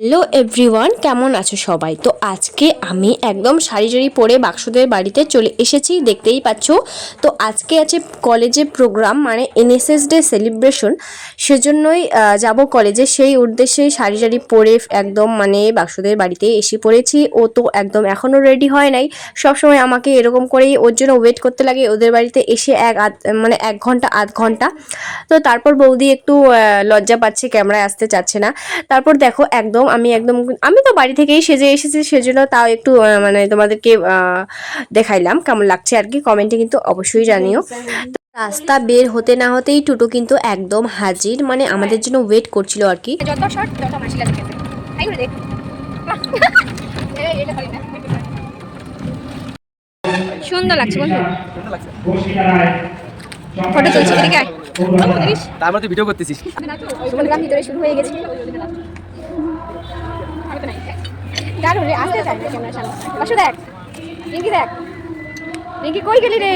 Hello everyone, কেমন আছো সবাই? তো আজকে আমি একদম শাড়ি টাড়ি পরে বাক্সদের বাড়িতে চলে এসেছি, দেখতেই পাচ্ছ। তো আজকে আছে কলেজে প্রোগ্রাম, মানে এনএসএস ডে সেলিব্রেশন। সেজন্যই যাব কলেজে, সেই উদ্দেশ্যেই শাড়ি টাড়ি পরে একদম মানে বাক্সদের বাড়িতে এসে পড়েছি। ও তো একদম এখনও রেডি হয় নাই, সবসময় আমাকে এরকম করেই ওর জন্য ওয়েট করতে লাগে। ওদের বাড়িতে এসে মানে 1 ঘন্টা আধ ঘন্টা। তো তারপর বৌদি একটু লজ্জা পাচ্ছে, ক্যামেরায় আসতে চাচ্ছে না। তারপর দেখো আমি তো বাড়ি থেকেই সেজে এসেছি, সেজন্য তাও একটু মানে তোমাদেরকে দেখাইলাম কেমন লাগছে আর কি। কমেন্টে কিন্তু অবশ্যই জানিও। রাস্তা বের হতে না হতেই টুটু কিন্তু একদম হাজির, মানে আমাদের জন্য ওয়েট করছিল আর কি। সুন্দর লাগছে বন্ধু, ফটো চলছে, এদিকে আয়। তার মধ্যে ভিডিও করতেছিস, ভিতরে শুরু হয়ে গেছে। দারুন রে, আসতে চাই ক্যামেরার সামনে। পাশে দেখ, রিঙ্কি দেখ, রিঙ্কি কই গেলি রে?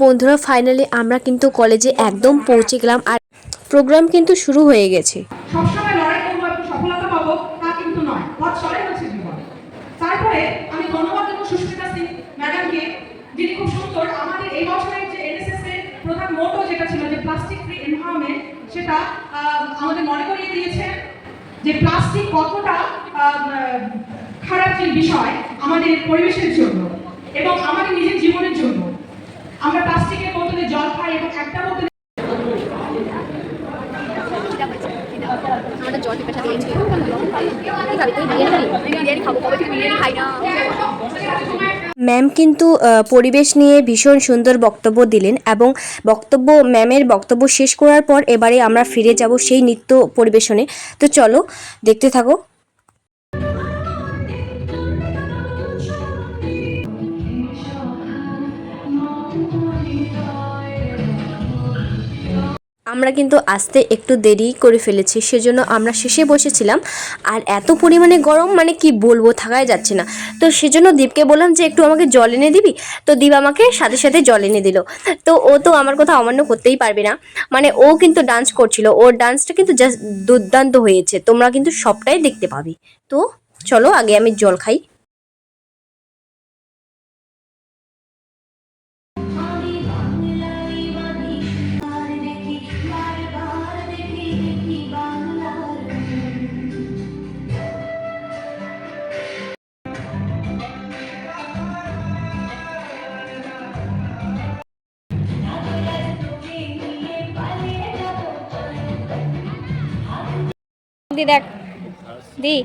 বন্ধুরা, ফাইনালি আমরা কিন্তু কলেজে একদম পৌঁছে গেলাম, আর প্রোগ্রাম কিন্তু শুরু হয়ে গেছে। সবসময় লড়াই করবো এবং সফলতা পাবো তা কিন্তু নয়, পথ চলাই হচ্ছে জীবন। তারপরে আমি ধন্যবাদ দেবো সুস্মিতা সিং ম্যাডামকে, যিনি খুব সুন্দর আমাদের এই বছরের যে এনএসএস এর প্রধান মোটো যেটা ছিল যে প্লাস্টিক ফ্রি এনভায়রনমেন্ট, সেটা আমাদের মনে করিয়ে দিয়েছেন যে প্লাস্টিক কতটা খারাপ যে বিষয় আমাদের পরিবেশের জন্য এবং আমাদের নিজের জীবনের জন্য। আমরা প্লাস্টিকের বোতলে জল খাই এবং একটা বোতলে ম্যাম কিন্তু পরিবেশ নিয়ে ভীষণ সুন্দর বক্তব্য দিলেন, এবং ম্যামের বক্তব্য শেষ করার পর এবারে আমরা ফিরে যাব সেই নৃত্য পরিবেশনে। তো চলো দেখতে থাকো। আমরা কিন্তু আসতে একটু দেরি করে ফেলেছি, সেজন্য আমরা শেষে বসেছিলাম। আর এত পরিমাণে গরম, মানে কি বলবো, থাকাই যাচ্ছে না। তো সেজন্য দীপকে বললাম যে একটু আমাকে জল এনে দিবি। তো দীপ আমাকে সাথে সাথে জল এনে দিল। তো ও তো আমার কথা অমান্য করতেই পারবে না, মানে ও কিন্তু ডান্স করছিল। ওর ডান্সটা কিন্তু জাস্ট দুর্দান্ত হয়েছে, তোমরা কিন্তু সবটাই দেখতে পাবে। তো চলো আগে আমি জল খাই। দি দেখ, দি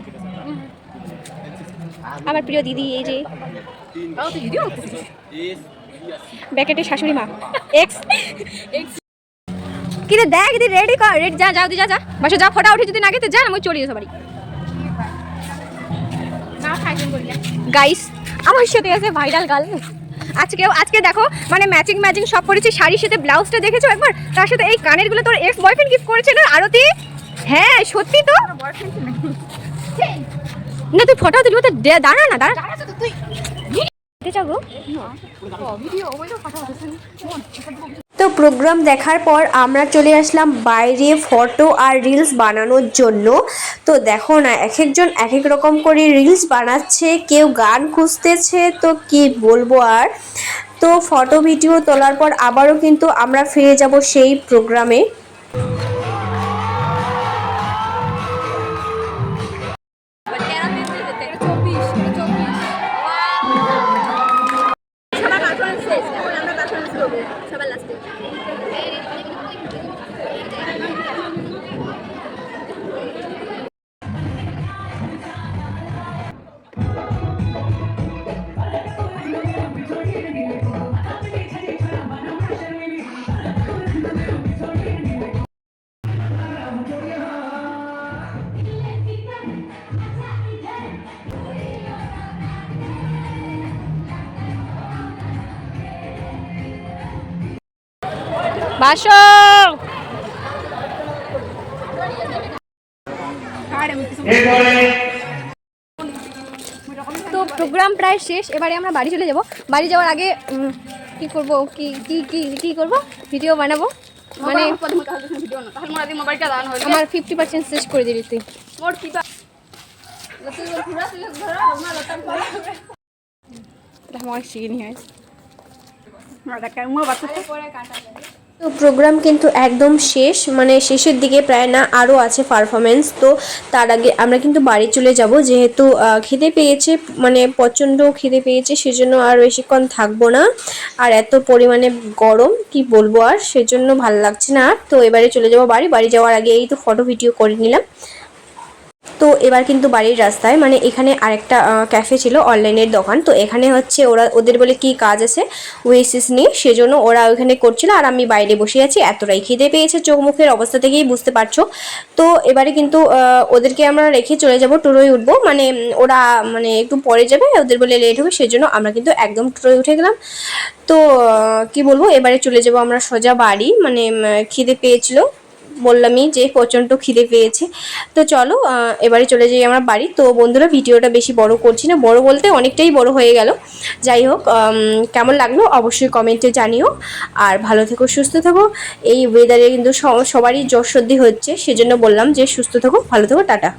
আমার প্রিয় দিদি, এই যে ব্যাকেটের শাশুড়ি মা এক্স। কিরে দেখ দি, রেডি কর, রেডি, যা যাও দি, যা যা বাসা যা, ফটো উঠে যদি না গেতে যা, আমি চলে যেতে পারি। গাইস, আমার সাথে আছে ভাইরাল গার্ল। আজকে দেখো, মানে ম্যাচিং সব করেছি, শাড়ির সাথে ব্লাউজটা দেখেছো একবার, তার সাথে এই কানের গুলো তোর এক্স বয়ফ্রেন্ড গিফট করেছে না আরতি? হ্যাঁ সত্যি তো। না তুই ফটো তুলবো তো, দাঁড়া না, দাঁড়া তুই। তো প্রোগ্রাম দেখার পর আমরা চলে আসলাম বাইরে ফটো আর রিলস বানানোর জন্য। তো দেখো না, এক একজন এক এক রকম করে রিলস বানাচ্ছে, কেউ গান খুঁজতেছে, তো কি বলবো আর। তো ফটো ভিডিও তোলার পর আবারও কিন্তু আমরা ফিরে যাব সেই প্রোগ্রামে। বাসো তো প্রোগ্রাম প্রায় শেষ, এবারে আমরা বাড়ি চলে যাব। বাড়ি যাওয়ার আগে কি করব, কি কি কি কি করব, ভিডিও বানাবো। মানে ভিডিও না তাহলে মোরা দি মোবাইলটা দান হইলো আমার 50% শেষ করে দিলি তুই। মোর কি বা তুই ঘুরা তুই ধরা না লতাম করে এটা আমার শিখিনি হয় মারা কাই মো বাচ্চা পরে কাটা যায়। তো প্রোগ্রাম কিন্তু একদম শেষ, মানে শেষের দিকে প্রায়, না আরও আছে পারফরমেন্স। তো তার আগে আমরা কিন্তু বাড়ি চলে যাব, যেহেতু খিদে পেয়েছে, মানে প্রচণ্ড খিদে পেয়েছে, সেজন্য আর বেশিক্ষণ থাকবো না। আর এত পরিমাণে গরম কি বলবো, আর সেজন্য ভালো লাগছে না। আর তো এবারে চলে যাব বাড়ি যাওয়ার আগে এই তো ফটো ভিডিও করে নিলাম। তো এবার কিন্তু বাড়ির রাস্তায়, মানে এখানে আরেকটা ক্যাফে ছিল, অনলাইনের দোকান। তো এখানে হচ্ছে ওদের বলে কি কাজ আছে ওয়েসিস নিয়ে, সেজন্য ওরা ওইখানে করছিল আর আমি বাইরে বসে আছি। এতটাই খিদে পেয়েছে, চোখ মুখের অবস্থা থেকেই বুঝতে পারছো। তো এবারে কিন্তু ওদেরকে আমরা রেখে চলে যাব, টোটোয় উঠবো। মানে ওরা মানে একটু পরে যাবে, ওদের বলে লেট হবে, সেজন্য আমরা কিন্তু একদম টোটোয় উঠে গেলাম। তো কি বলবো, এবারে চলে যাব আমরা সোজা বাড়ি। মানে খিদে পেয়েছিল, বললামই যে প্রচণ্ড খিদে পেয়েছে। তো চলো এবারে চলে যাই আমরা বাড়ি। তো বন্ধুরা, ভিডিওটা বেশি বড় করছি না, বড় বলতে অনেকটাই বড় হয়ে গেল। যাই হোক, কেমন লাগলো অবশ্যই কমেন্টে জানিও। আর ভালো থেকো, সুস্থ থেকো। এই ওয়েদারে কিন্তু সবারই জ্বর সর্দি হচ্ছে, সেজন্য বললাম যে সুস্থ থেকো, ভালো থেকো, টাটা।